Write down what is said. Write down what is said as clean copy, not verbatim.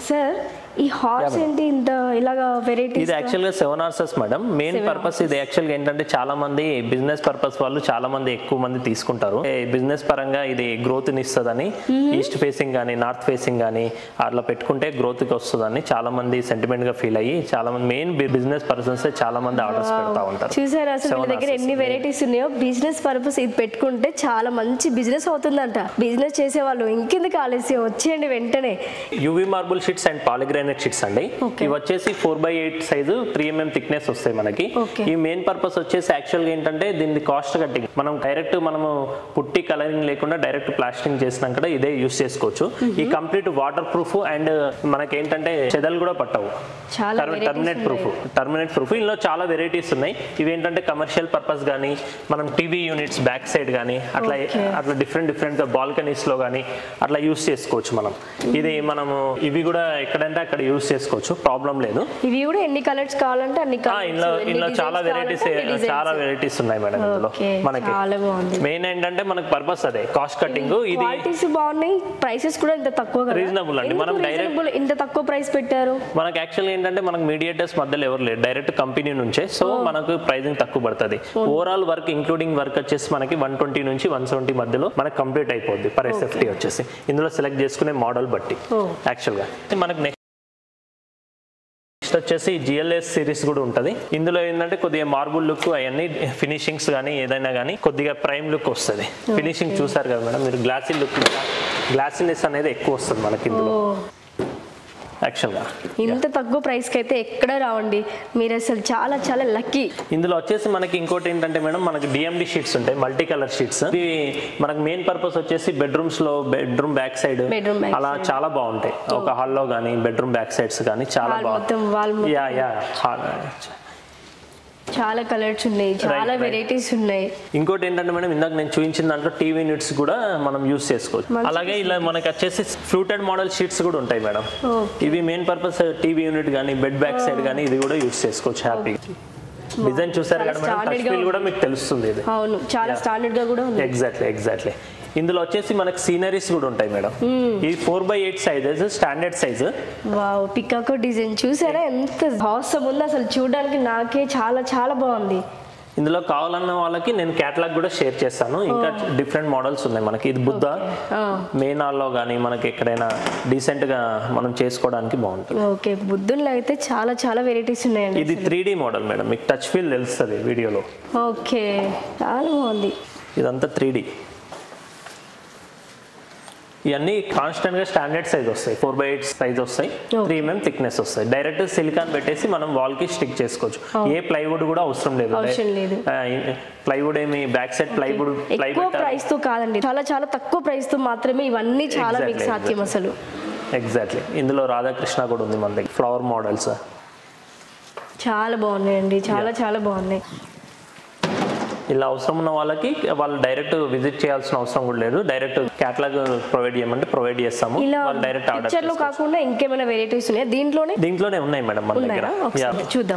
Sir ఈ horse ఏంటి ఇంత ఇలాగా వెరైటీ? ఇది యాక్చువల్గా 7 హార్సెస్ మేడం. మెయిన్ పర్పస్ ఇది యాక్చువల్గా ఏంటంటే చాలా మంది బిజినెస్ పర్పస్ వాళ్ళు చాలా మంది ఎక్కువ మంది తీసుకుంటారు. బిజినెస్ పరంగా ఇది గ్రోత్ ని ఇస్తుందని, ఈస్ట్ ఫేసింగ్ కానీ నార్త్ ఫేసింగ్ కానీ అట్లా పెట్టుకుంటే గ్రోత్ కి వస్తుందని చాలా మంది సెంటిమెంట్ గా ఫీల్ అయ్యి చాలా మంది మెయిన్ బిజినెస్ పర్సన్స్ చాలా మంది ఆర్డర్స్ పెడతా ఉంటారు. చూసారు అసలు మీ దగ్గర ఎన్ని వెరైటీస్ ఉన్నాయో. బిజినెస్ పర్పస్ ఇది పెట్టుకుంటే చాలా మంచి బిజినెస్ అవుతుందంట. బిజినెస్ చేసే వాళ్ళు ఇంకెందుకు ఆలస్యం, వచ్చేయండి వెంటనే. UV marble sheets and polygranite sheets అండి. ఇవి వచ్చేసి 4x8 సైజు 3 mm థిక్నెస్ వస్తాయి మనకి. ఈ మెయిన్ పర్పస్ వచ్చేసి యాక్చువల్గా ఏంటంటే దీన్ని కాస్ట్ కట్టింగ్ మనం డైరెక్ట్ మనము పుట్టి కలరింగ్ లేకుండా డైరెక్ట్ ప్లాస్టింగ్ చేసినాక ఇదే యూస్ చేసుకోవచ్చు. ఈ కంప్లీట్ వాటర్ ప్రూఫ్ అండ్ మనకి ఏంటంటే చెదలు కూడా పట్టవు. టర్మినేట్ ప్రూఫ్ ఇందులో చాలా వెరైటీస్ ఉన్నాయి. ఇవి ఏంటంటే కమర్షియల్ పర్పస్ కానీ మనం టీవీ యూనిట్స్ బ్యాక్ సైడ్ కానీ అట్లా డిఫరెంట్ గా బాల్కనీస్ లో కానీ అట్లా యూస్ చేసుకోవచ్చు మనం. ఇది మనము ఇవి కూడా ఎక్కడంటే అక్కడ యూస్ చేసుకోవచ్చు, ప్రాబ్లం లేదు. ఇవి కూడా ఎన్ని కలర్స్ కావాలంటే అన్ని ఇందులో చాలా వెరైటీస్ ఉన్నాయి మేడం. ఇందులో మనకి మెయిన్ ఏంటంటే మనకి పర్పస్ అదే కాస్ట్ కట్టింగ్. ఇది క్వాలిటీస్ బాగున్నాయి, ప్రైసెస్ కూడా ఇంత తక్కువ రీజనబుల్ అండి. మనం డైరెక్ట్ ఇంత తక్కువ ప్రైస్ పెట్టారు. మనకి యాక్చువల్గా ఏంటంటే మనకు మీడియేటర్స్ మధ్యలో ఎవరు లేరు, డైరెక్ట్ కంపెనీ నుంచే. సో మనకు ప్రైసింగ్ తక్కువ పడుతుంది. ఓవరాల్ వర్క్ ఇంక్లూడింగ్ వర్క్ వచ్చేసి మనకి 120 నుంచి 170 మధ్యలో మనకి కంప్లీట్ అయిపోద్ది పర్ ఎస్ఎఫ్టీ వచ్చేసి. ఇందులో సెలెక్ట్ చేసుకునే మోడల్ బట్టి యాక్చువల్గా మనకి నెక్స్ట్ వచ్చేసి జిఎల్ఎస్ సిరీస్ కూడా ఉంటుంది. ఇందులో ఏంటంటే కొద్దిగా మార్బుల్ లుక్ అవన్నీ ఫినిషింగ్స్ కానీ ఏదైనా కానీ కొద్దిగా ప్రైమ్ లుక్ వస్తుంది. ఫినిషింగ్ చూసారు కదా మేడం మీరు, గ్లాసీనెస్ అనేది ఎక్కువ వస్తుంది మనకి ఇందులో యాక్చువల్గా. ఇంత తక్కువ ప్రైస్ కి అయితే ఎక్కడ రావండి మీరు, అసలు చాలా చాలా లక్కీ. ఇందులో వచ్చేసి మనకి ఇంకోటి ఏంటంటే మేడం మనకి డిఎండి షీట్స్ ఉంటాయి, మల్టీ కలర్ షీట్స్. ఇవి మనకి మెయిన్ పర్పస్ వచ్చేసి బెడ్రూమ్స్ లో బెడ్రూమ్ బ్యాక్ సైడ్ అలా చాలా బాగుంటాయి. ఒక హాల్లో కానీ బెడ్రూమ్ బ్యాక్ సైడ్స్ కానీ చాలా బాగుంటాయి. చాలా కలర్స్ ఉన్నాయి, చాలా వెరైటీస్ ఉన్నాయి. ఇంకోటి ఏంటంటే మేడం ఇందాక నేను చూపించిన దాంట్లో టీవీ యూనిట్స్ కూడా మనం యూస్ చేసుకోవచ్చు. అలాగే ఇలా మనకి వచ్చేసి ఫ్లూటెడ్ మోడల్ షీట్స్ కూడా ఉంటాయి మేడం. ఇవి మెయిన్ పర్పస్ టీవీ యూనిట్ కానీ బెడ్ బ్యాక్ సైడ్ కానీ ఇది కూడా యూస్ చేసుకోవచ్చు హ్యాపీగా. డిజైన్ చూసారు కదా మేడం, టచ్ ఫీల్ కూడా మీకు తెలుస్తుంది. ఇది అవును చాలా స్టాండర్డ్ గా కూడా ఉంది. ఎగ్జాక్ట్లీ. ఇందులో వచ్చేసి మనకి సీనరీస్ కూడా ఉంటాయి మేడం. ఇది 4x8 sizes standard size. Wow, పికాకో డిజైన్ చూసారా ఎంత అవసరం ఉందో అసలు, చూడడానికి నాకే చాలా చాలా బాగుంది. ఇందులో కావాలన్న వాళ్ళకి నేను క్యాటలాగ్ కూడా షేర్ చేస్తాను. ఇంకా డిఫరెంట్ మోడల్స్ ఉన్నాయి మనకి. ఇది బుద్ధ మెయిన్ హాల్లో కానీ మనకి ఎక్కడైనా డీసెంట్ గా మనం చేసుకోవడానికి బాగుంటుంది. ఓకే, బుద్ధుల్లో అయితే చాలా చాలా వెరైటీస్ ఉన్నాయండి. ఇది 3D మోడల్ మేడం, మీకు టచ్ ఫీల్ తెలుస్తుంది వీడియోలో. ఓకే, చాలా బాగుంది. ఇదంతా 3D. ఇవన్నీ కాన్స్టెంట్ గా స్టాండర్డ్ సైజ్ వస్తాయి, 4x8 సైజ్ వస్తాయి, 3 mm థిక్నెస్ వస్తాయి. డైరెక్ట్ సిలికాన్ పెట్టేసి మనం వాల్ కి స్టిక్ చేసుకోవచ్చు. ఏ ప్లైవుడ్ కూడా అవసరం లేదు. ప్లైవుడ్ ఏమి బ్యాక్ సైడ్ ప్లైవుడ్ ప్రైస్ తో కాదండి, చాలా చాలా తక్కువ ప్రైస్ తో మాత్రమే ఇవన్నీ చాలా మీకు సాధ్యం అసలు. ఎగ్జాక్ట్లీ. ఇందులో రాధాకృష్ణ కూడా ఉంది మన దగ్గర, ఫ్లవర్ మోడల్స్ చాలా బాగున్నాయండి, చాలా చాలా బాగున్నాయి. ఇలా అవసరం ఉన్న వాళ్ళకి వాళ్ళు డైరెక్ట్ విజిట్ చేయాల్సిన అవసరం కూడా లేదు. డైరెక్ట్ క్యాటలాగ్ ప్రొవైడ్ చేయమంటే ప్రొవైడ్ చేస్తాము. వాళ్ళు డైరెక్ట్ ఆర్డర్ కాకుండా ఇంకేమైనా వెరైటీస్ ఉన్నాయా దీంట్లోనే? దీంట్లోనే ఉన్నాయి మేడం మన దగ్గర. చూద్దాం.